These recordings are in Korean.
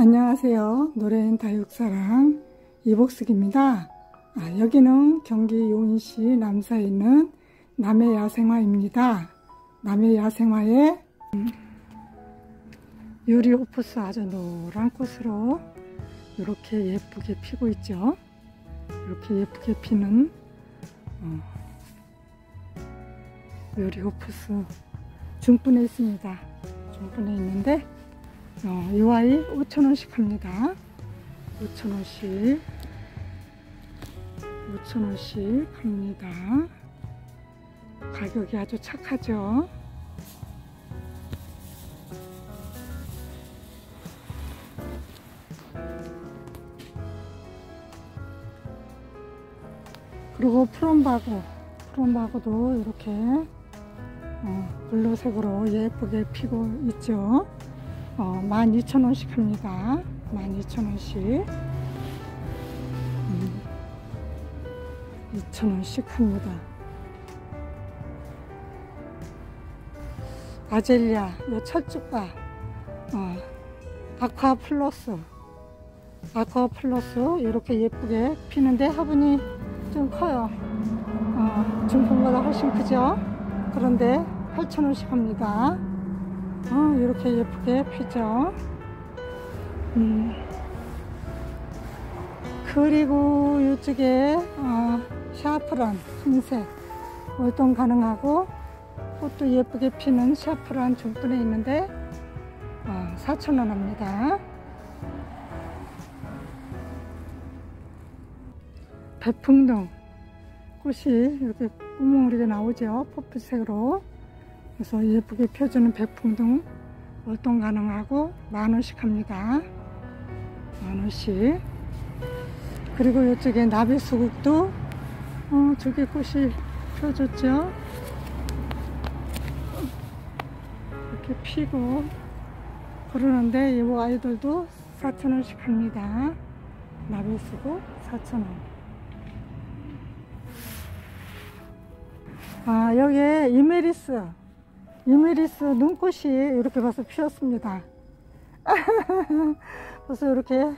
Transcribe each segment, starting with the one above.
안녕하세요. 노래엔 다육사랑 이복숙입니다. 여기는 경기 용인시 남사에 있는 남해야생화입니다. 남해야생화에 유리호프스 아주 노란 꽃으로 이렇게 예쁘게 피고 있죠. 이렇게 예쁘게 피는 유리호프스 중분에 있습니다. 중분에 있는데 이 아이 5,000원씩 합니다. 5,000원씩 합니다. 가격이 아주 착하죠. 그리고 푸른바고도 이렇게 블루색으로 예쁘게 피고 있죠. 12,000원씩 합니다. 12,000원씩 2,000원씩 합니다. 아젤리아, 요 철쭉바, 아쿠아플러스 이렇게 예쁘게 피는데 화분이 좀 커요. 중품보다 훨씬 크죠. 그런데 8,000원씩 합니다. 이렇게 예쁘게 피죠. 그리고 이쪽에 샤프란 흰색 월동 가능하고 꽃도 예쁘게 피는 샤프란 중분에 있는데 4,000원 합니다. 배풍등 꽃이 이렇게 꾸물꾸물하게 나오죠. 퍼플색으로. 그래서 예쁘게 펴주는 백풍등 월동 가능하고 10,000원씩 합니다. 10,000원씩. 그리고 이쪽에 나비수국도 저기 꽃이 펴졌죠. 이렇게 피고 그러는데 이 아이들도 4,000원씩 합니다. 나비수국 4,000원. 여기에 이메리스 눈꽃이 이렇게 벌써 피었습니다. 벌써 이렇게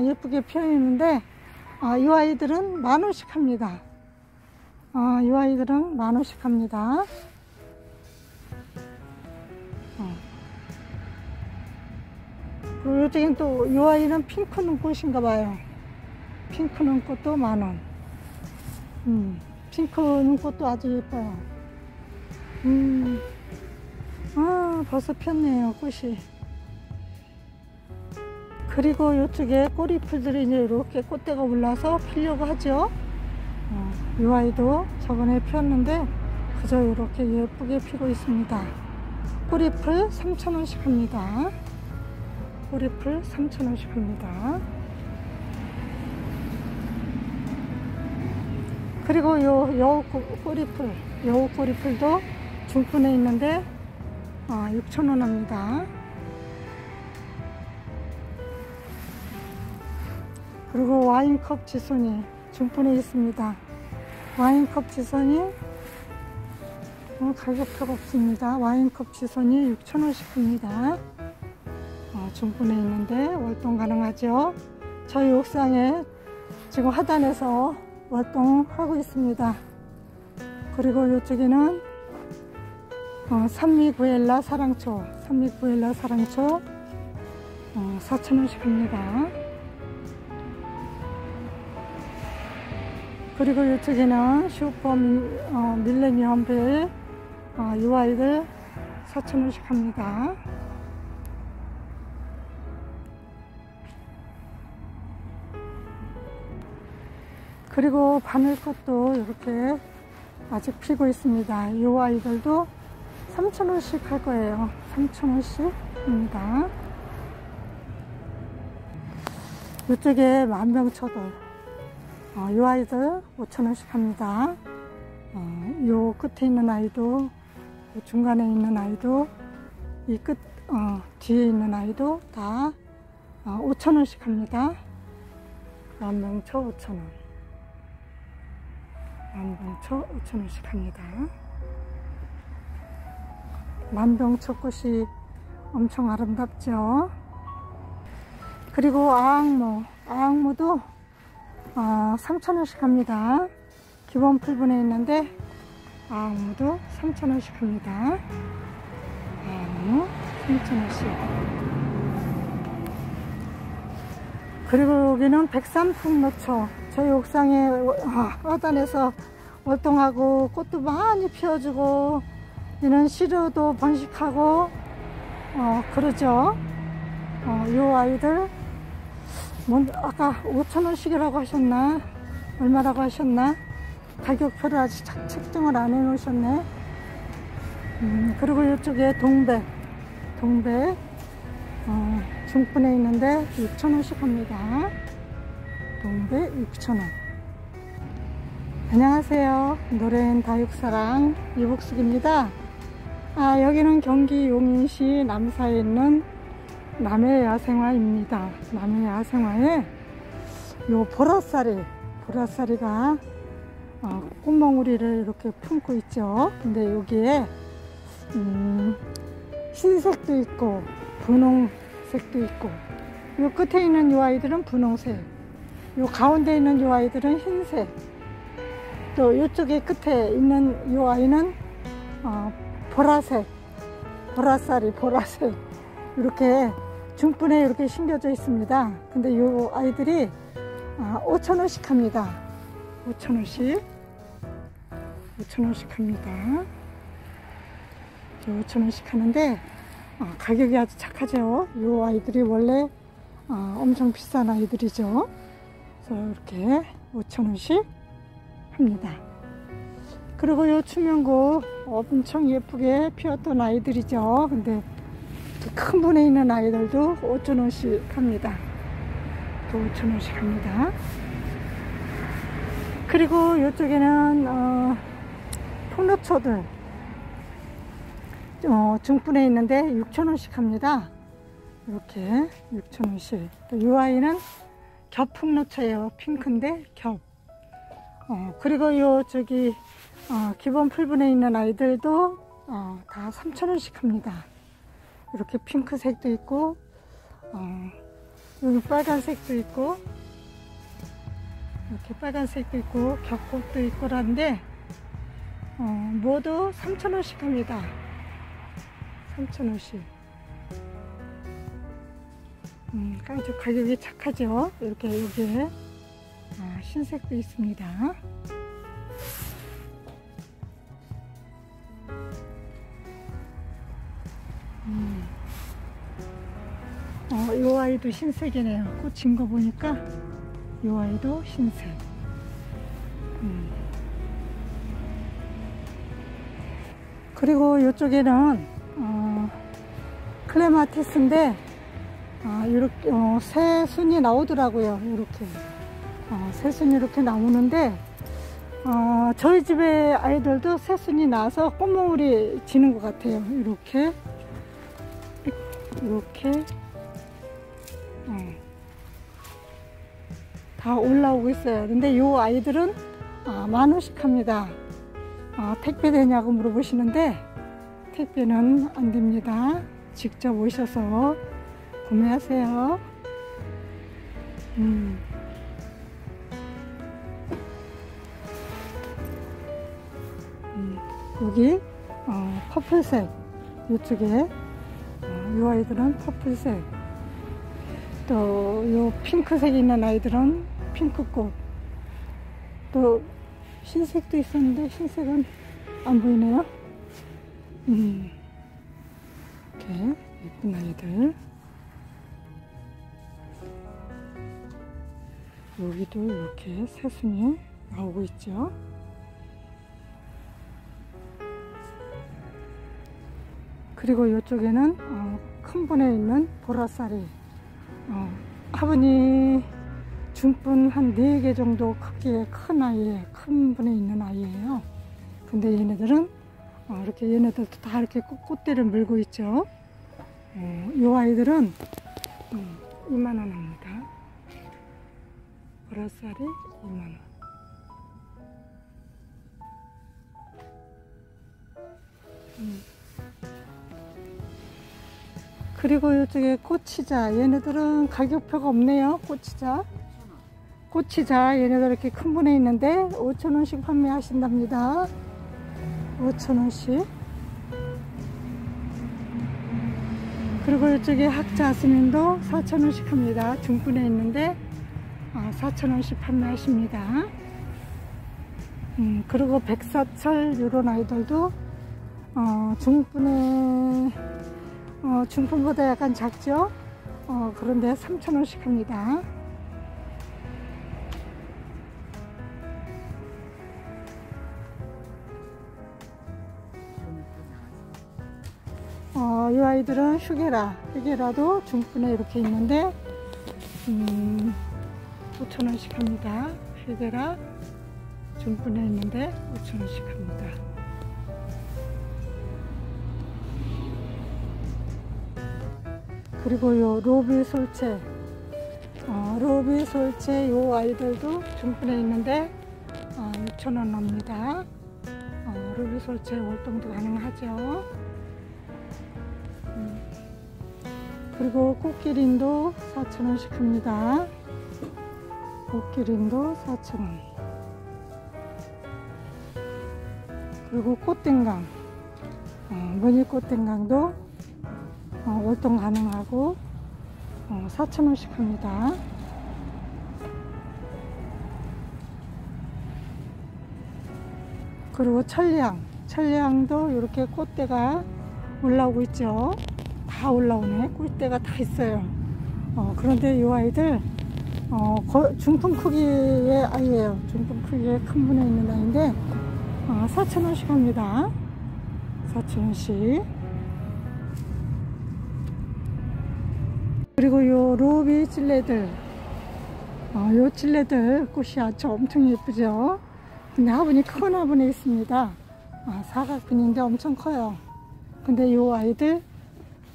예쁘게 피어 있는데 이 아이들은 10,000원씩 합니다. 이 아이들은 10,000원씩 합니다. 그리고 이쪽엔 또 이 아이는 핑크 눈꽃인가 봐요. 핑크 눈꽃도 10,000원. 핑크 눈꽃도 아주 예뻐요. 벌써 폈네요, 꽃이. 그리고 이쪽에 꼬리풀들이 이제 이렇게 꽃대가 올라서 피려고 하죠. 이 아이도 저번에 폈는데 그저 이렇게 예쁘게 피고 있습니다. 꼬리풀 3,000원씩 합니다. 꼬리풀 3,000원씩 합니다. 그리고 여우 꼬리풀도 중분에 있는데 6,000원 합니다. 그리고 와인컵 지손이 중분에 있습니다. 와인컵 지손이 가격표가 없습니다. 와인컵 지손이 6,000원씩 합니다. 중분에 있는데 월동 가능하죠. 저희 옥상에 지금 하단에서 월동하고 있습니다. 그리고 이쪽에는 산미구엘라 사랑초 4,000원씩 합니다. 그리고 이쪽에는 슈퍼 밀레니엄 벨 이 아이들 4,000원씩 합니다. 그리고 바늘꽃도 이렇게 아직 피고 있습니다. 이 아이들도 3,000원씩 할 거예요. 3,000원씩 입니다. 이쪽에 만병초들 이 아이들 5,000원씩 합니다. 요 끝에 있는 아이도 요 중간에 있는 아이도 이 끝 뒤에 있는 아이도 다 5,000원씩 합니다. 만병초 5,000원. 만병초 5,000원씩 합니다. 만병초 꽃이 엄청 아름답죠. 그리고 아악무도 3,000원씩 합니다. 기본 풀분에 있는데 아악무도 3,000원씩 합니다. 아악무 3,000원씩. 그리고 여기는 백삼풍노초. 저희 옥상에 화단에서 월동하고 꽃도 많이 피워주고 이런 시루도 번식하고 그러죠. 요 아이들 아까 5,000원씩이라고 하셨나 얼마라고 하셨나 가격표를 아직 책정을 안 해 놓으셨네. 그리고 이쪽에 동백 중분에 있는데 6,000원씩 합니다. 동백 6,000원. 안녕하세요. 노래엔 다육사랑 이복숙입니다. 여기는 경기 용인시 남사에 있는 남해야생화입니다. 남해야생화에 요 보라싸리가 꽃몽우리를 이렇게 품고 있죠. 근데 여기에 흰색도 있고 분홍색도 있고, 요 끝에 있는 요 아이들은 분홍색, 요 가운데 있는 요 아이들은 흰색, 또 요쪽에 끝에 있는 요 아이는 보라색, 보라색 이렇게 중분에 이렇게 심겨져 있습니다. 근데 요 아이들이 5,000원씩 합니다. 5,000원씩 합니다. 5,000원씩 하는데 가격이 아주 착하죠. 요 아이들이 원래 엄청 비싼 아이들이죠. 그래서 이렇게 5,000원씩 합니다. 그리고 요 추명고 엄청 예쁘게 피었던 아이들이죠. 근데 큰 분에 있는 아이들도 5,000원씩 합니다. 또 5,000원씩 합니다. 그리고 이쪽에는 풍노초들 중분에 있는데 6,000원씩 합니다. 이렇게 6,000원씩. 또 이 아이는 겹풍노초예요. 핑크인데 겹. 그리고 요 기본 풀분에 있는 아이들도 다 3,000원씩 합니다. 이렇게 핑크색도 있고 여기 빨간색도 있고 이렇게 빨간색도 있고 겹꽃도 있고 그런데 모두 3,000원씩 합니다. 3,000원씩. 아주 가격이 착하죠. 이렇게 여기에 흰색도 있습니다. 이 아이도 흰색이네요. 꽂힌 거 보니까 이 아이도 흰색. 그리고 이쪽에는 클레마티스인데 이렇게 새 순이 나오더라고요. 이렇게 새 순이 이렇게 나오는데 저희 집에 아이들도 새 순이 나서 꽃몽울이 지는 것 같아요. 이렇게 다 올라오고 있어요. 근데 이 아이들은 10,000원씩 합니다. 택배 되냐고 물어보시는데 택배는 안 됩니다. 직접 오셔서 구매하세요. 여기 퍼플색, 이쪽에 이 아이들은 퍼플색, 또 요 핑크색 있는 아이들은 핑크꽃, 또 흰색도 있었는데 흰색은 안 보이네요. 이렇게 예쁜 아이들. 여기도 이렇게 새순이 나오고 있죠. 그리고 이쪽에는 큰 분에 있는 보라쌀이 화분이 중분 한 4개 정도 크기의 큰 아이에 큰 분에 있는 아이예요. 근데 얘네들은 이렇게 얘네들도 다 이렇게 꽃대를 물고 있죠. 이 아이들은 2만원 합니다. 보라쌀이 2만원. 그리고 이쪽에 꼬치자, 얘네들은 가격표가 없네요. 꼬치자 얘네들 이렇게 큰 분에 있는데 5,000원씩 판매하신답니다. 5,000원씩. 그리고 이쪽에 학자스민도 4,000원씩 합니다. 중분에 있는데 4,000원씩 판매하십니다. 그리고 백사철 이런 아이들도 중분에 중분보다 약간 작죠. 그런데 3,000원씩 합니다. 이 아이들은 휴게라도 중분에 이렇게 있는데 5,000원씩 합니다. 휴게라 중분에 있는데 5,000원씩 합니다. 그리고 요 로비 솔체 요 아이들도 중분에 있는데 6,000원 합니다. 로비 솔체 월동도 가능하죠. 그리고 꽃기린도 4,000원씩 합니다. 꽃기린도 4,000원. 그리고 꽃땡강, 무늬꽃땡강도 월동 가능하고 4,000원씩 합니다. 그리고 천리향도 이렇게 꽃대가 올라오고 있죠. 다 올라오네. 꿀대가 다 있어요. 그런데 이 아이들 중품 크기의 아이예요. 중품 크기의 큰 분에 있는 아이인데 4,000원씩 합니다. 4,000원씩. 그리고 요 로비 찔레들, 요 찔레들 꽃이 아주 엄청 예쁘죠. 근데 화분이 큰 화분에 있습니다. 사각분인데 엄청 커요. 근데 요 아이들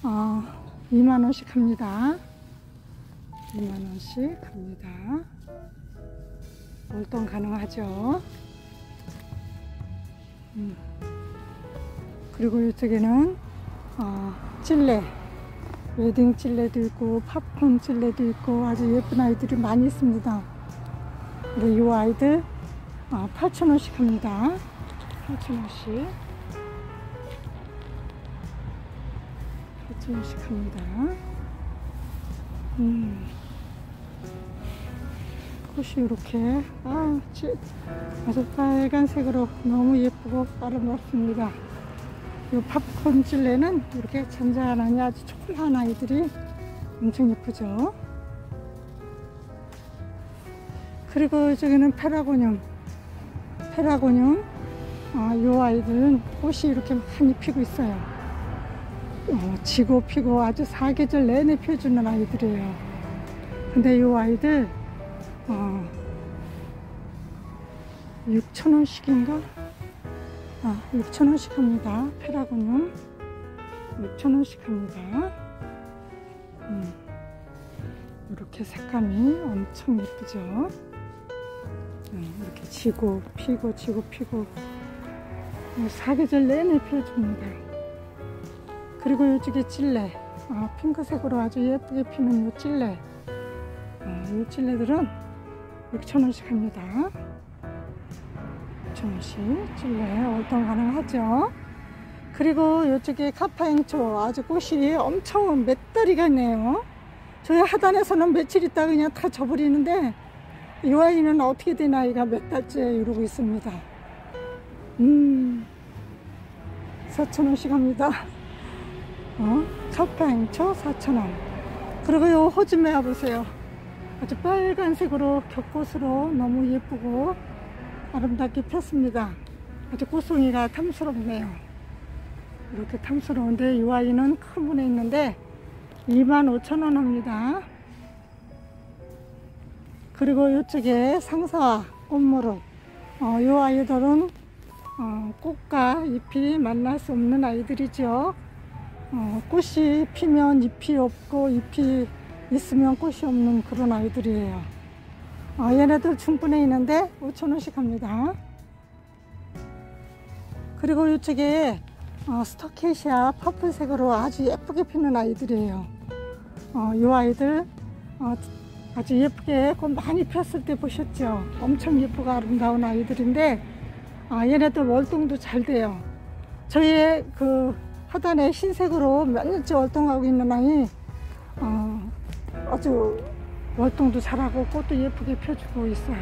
2만원씩 합니다. 2만원씩 합니다. 월동 가능하죠. 그리고 이쪽에는 찔레, 웨딩 찔레도 있고 팝콘 찔레도 있고 아주 예쁜 아이들이 많이 있습니다. 근데 이 아이들 8,000원씩 합니다. 8,000원씩. 8,000원씩 합니다. 꽃이 이렇게 아주 빨간색으로 너무 예쁘고 아름답습니다. 이 팝콘 찔레는 이렇게 잔잔하니 아주 초콜릿한 아이들이 엄청 예쁘죠. 그리고 이쪽에는 페라고늄, 이 아이들은 꽃이 이렇게 많이 피고 있어요. 지고 피고 아주 사계절 내내 펴주는 아이들이에요. 근데 이 아이들 6,000원씩인가? 6,000원씩 합니다. 페라고늄 6,000원씩 합니다. 이렇게 색감이 엄청 예쁘죠. 이렇게 지고 피고 사계절 내내 펴줍니다. 그리고 이쪽에 찔레, 핑크색으로 아주 예쁘게 피는 이 찔레, 이 찔레들은 6,000원씩 합니다. 6,000원씩 찔레 월동 가능하죠. 그리고 이쪽에 카파행초, 아주 꽃이 엄청 몇 달이가 있네요. 저희 하단에서는 며칠 있다 그냥 다 져버리는데 이 아이는 어떻게 된 아이가 몇 달째 이러고 있습니다. 4,000원씩 합니다. 카파행초 4,000원. 그리고 요 호즈메아 보세요. 아주 빨간색으로 겹꽃으로 너무 예쁘고 아름답게 폈습니다. 아주 꽃송이가 탐스럽네요. 이렇게 탐스러운데 이 아이는 큰 분에 있는데 25,000원 합니다. 그리고 이쪽에 상사 꽃무릇, 이 아이들은 꽃과 잎이 만날 수 없는 아이들이죠. 꽃이 피면 잎이 없고 잎이 있으면 꽃이 없는 그런 아이들이에요. 얘네들 중분에 있는데 5,000원씩 합니다. 그리고 이쪽에 스토케이시아 퍼플색으로 아주 예쁘게 피는 아이들이에요. 이 아이들 아주 예쁘게 꽃 많이 폈을 때 보셨죠? 엄청 예쁘고 아름다운 아이들인데 얘네들 월동도 잘 돼요. 저희 그 하단에 흰색으로 몇 년째 월동하고 있는 아이 아주 월동도 잘하고 꽃도 예쁘게 펴주고 있어요.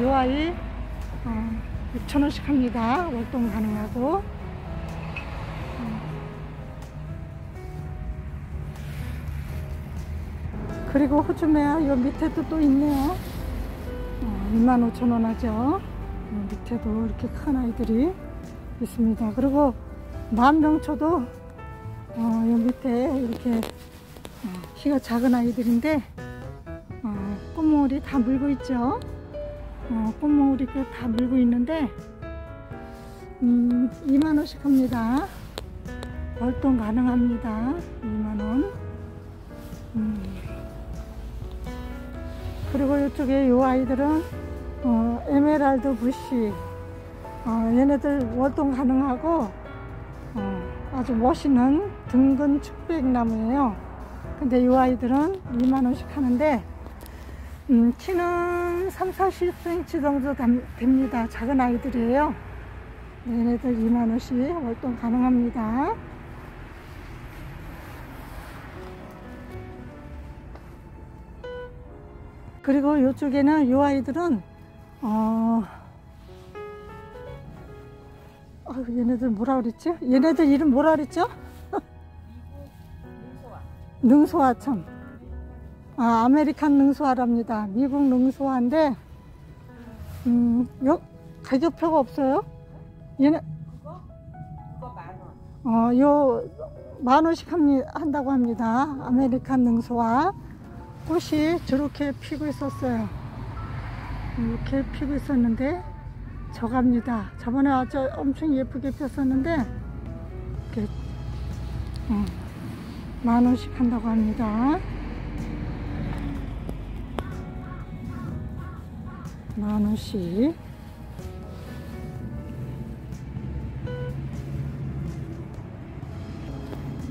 이 아이 6,000원씩 합니다. 월동 가능하고. 그리고 호주메아 요 밑에도 또 있네요. 25,000원 하죠. 요 밑에도 이렇게 큰 아이들이 있습니다. 그리고 만병초도 요 밑에 이렇게 키가 작은 아이들인데 꽃몽울이 다 물고 있죠. 꽃몽울이 다 물고 있는데 2만원씩 합니다. 월동 가능합니다. 2만원. 그리고 이쪽에 요 아이들은 에메랄드 부시, 얘네들 월동 가능하고 아주 멋있는 등근 축백나무예요. 근데 이 아이들은 2만원씩 하는데 키는 30-40cm 정도 됩니다. 작은 아이들이에요. 얘네들 2만원씩 월동 가능합니다. 그리고 이쪽에는 이 아이들은 얘네들 뭐라 그랬지? 얘네들 이름 뭐라 그랬죠? 능소화 참. 아메리칸 능소화랍니다. 미국 능소화인데 가격표가 없어요. 얘네 그거 만원. 요 만원씩 한다고 합니다. 아메리칸 능소화. 꽃이 저렇게 피고 있었어요. 이렇게 피고 있었는데 저갑니다. 저번에 아주 엄청 예쁘게 폈었는데 이렇게 만원씩 한다고 합니다. 만원씩.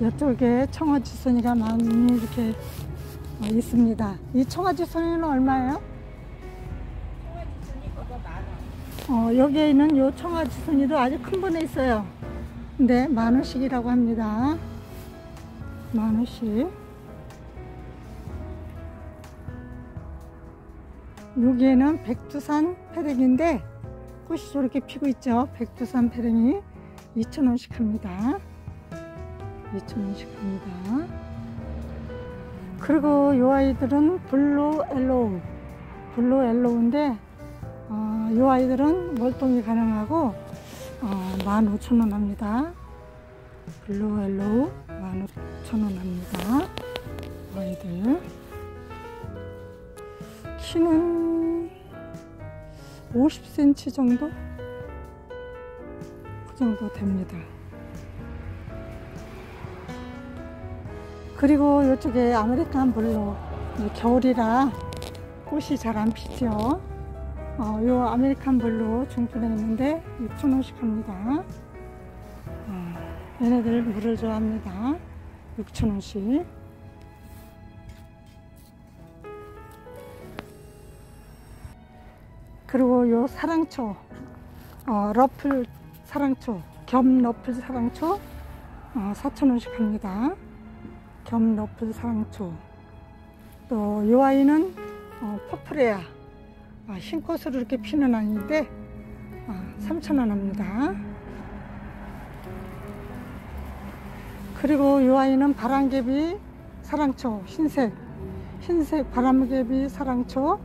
이쪽에 청아지순이가 많이 이렇게 있습니다. 이 청아지순이는 얼마예요? 청아지순이 그거 만원. 여기에 있는 요 청아지순이도 아주 큰 번에 있어요. 근데 만원씩이라고 합니다. 만원씩. 여기에는 백두산 페랭인데 꽃이 저렇게 피고 있죠. 백두산 페랭이 2,000원씩 합니다. 2,000원씩 합니다. 그리고 이 아이들은 블루 엘로우인데 이 아이들은 월동이 가능하고 15,000원 합니다. 블루 엘로우 15,000원 합니다. 아이들 키는 50cm 정도? 그 정도 됩니다. 그리고 이쪽에 아메리칸 블루, 겨울이라 꽃이 잘 안 피죠. 요 아메리칸 블루 중분에 있는데 6,000원씩 합니다. 얘네들 물을 좋아합니다. 6,000원씩. 그리고 요 사랑초, 러플 사랑초, 겸 러플 사랑초 4,000원씩 합니다. 겸 러플 사랑초. 또 이 아이는 퍼플에야 흰꽃으로 이렇게 피는 아이인데 3,000원 합니다. 그리고 이 아이는 바람개비 사랑초, 흰색 바람개비 사랑초.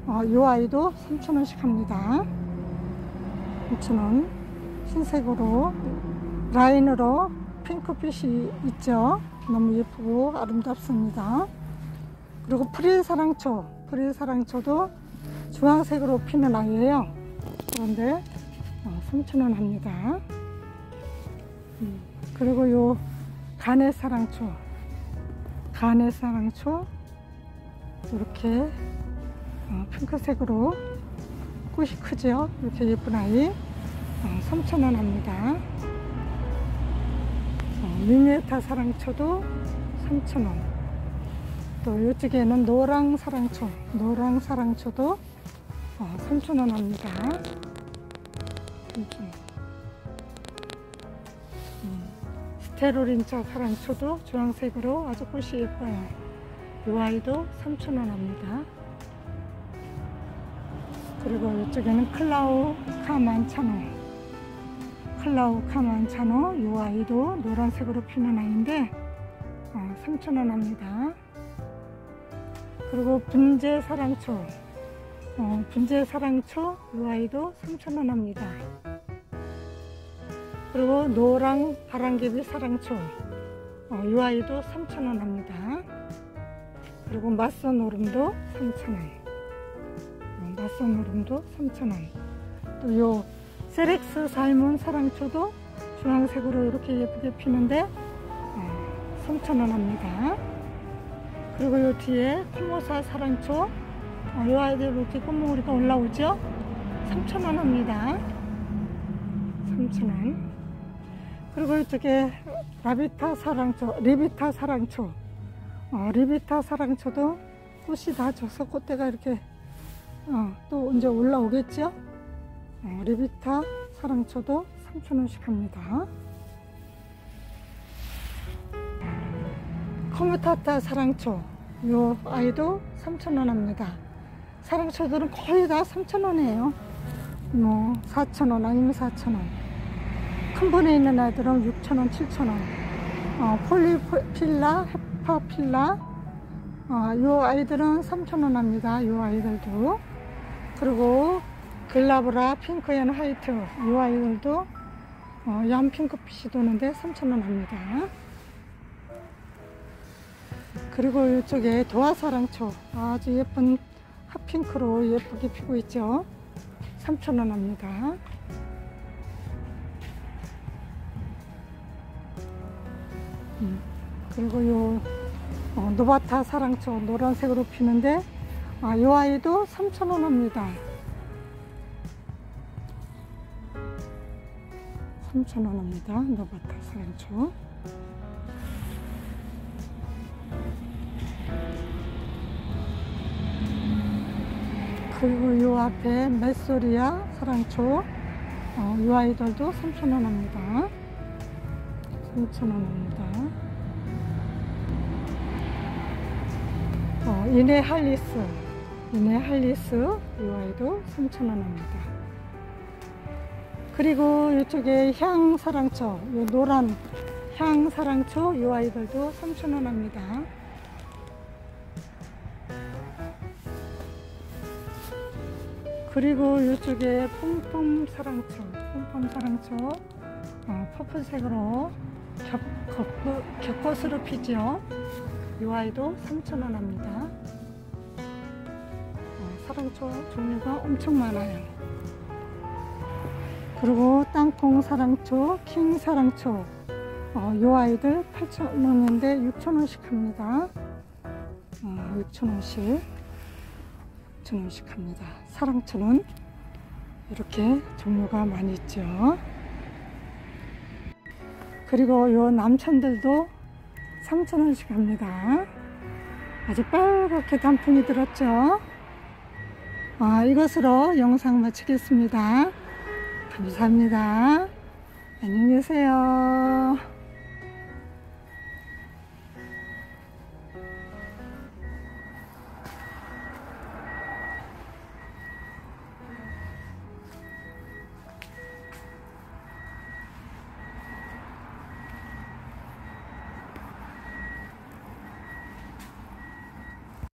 이 아이도 3,000원씩 합니다. 3,000원. 흰색으로 라인으로 핑크빛이 있죠. 너무 예쁘고 아름답습니다. 그리고 프릴 사랑초도 주황색으로 피는 아이예요. 그런데 3,000원 합니다. 그리고 요 가네 사랑초 이렇게 핑크색으로 꽃이 크죠. 이렇게 예쁜 아이 3,000원 합니다. 미니에타 사랑초도 3,000원. 또 이쪽에는 노랑 사랑초, 노랑 사랑초도 3,000원 합니다. 3,000원. 스테로린자 사랑초도 주황색으로 아주 꽃이 예뻐요. 이 아이도 3,000원 합니다. 그리고 이쪽에는 클라우카 만차노, 클라우카 만차노, 이 아이도 노란색으로 피는 아이인데 3,000원 합니다. 그리고 분재 사랑초, 분재 사랑초, 이 아이도 3,000원 합니다. 그리고 노랑 바람개비 사랑초, 이 아이도 3,000원 합니다. 그리고 맞선 오름도 3,000원. 맞선 오름도 3,000원. 또 요 세렉스 살몬 사랑초도 주황색으로 이렇게 예쁘게 피는데 3,000원 합니다. 그리고 요 뒤에 코모사 사랑초, 이 아이들 이렇게 꽃몽우리가 올라오죠? 3,000원 합니다. 3,000원. 그리고 이쪽에 라비타 사랑초, 리비타 사랑초, 리비타 사랑초도 꽃이 다 져서 꽃대가 이렇게 또 이제 올라오겠죠? 리비타 사랑초도 3,000원씩 합니다. 커뮤타타 사랑초, 이 아이도 3,000원 합니다. 사랑초들은 거의 다 3,000원이에요. 뭐 4,000원 아니면 4,000원. 큰 번에 있는 아이들은 6,000원, 7,000원. 폴리필라, 헤파필라, 이 아이들은 3,000원 합니다. 이 아이들도. 그리고 글라브라, 핑크 앤 화이트, 이 아이들도 얀 핑크빛이 도는데 3,000원 합니다. 그리고 이쪽에 도화사랑초, 아주 예쁜 핫핑크로 예쁘게 피고 있죠. 3,000원 합니다. 그리고 요 노바타 사랑초 노란색으로 피는데 이 아이도 3,000원 합니다. 3,000원 합니다. 노바타 사랑초. 그리고 요 앞에 메소리아 사랑초, 이 아이들도 3,000원 합니다. 3,000원 합니다. 이네할리스, 이네할리스, 이 아이도 3,000원 합니다. 그리고 이쪽에 향사랑초, 요 노란 향사랑초, 이 아이들도 3,000원 합니다. 그리고 이쪽에 폼폼사랑초, 폼폼사랑초, 퍼플색으로 겹꽃으로 피죠. 이 아이도 3,000원 합니다. 사랑초 종류가 엄청 많아요. 그리고 땅콩 사랑초, 킹 사랑초, 이 아이들 8,000원인데 6,000원씩 합니다. 6,000원씩 합니다. 사랑초는 이렇게 종류가 많이 있죠. 그리고 요 남천들도 3,000원씩 합니다. 아주 빨갛게 단풍이 들었죠. 이것으로 영상 마치겠습니다. 감사합니다. 안녕히 계세요.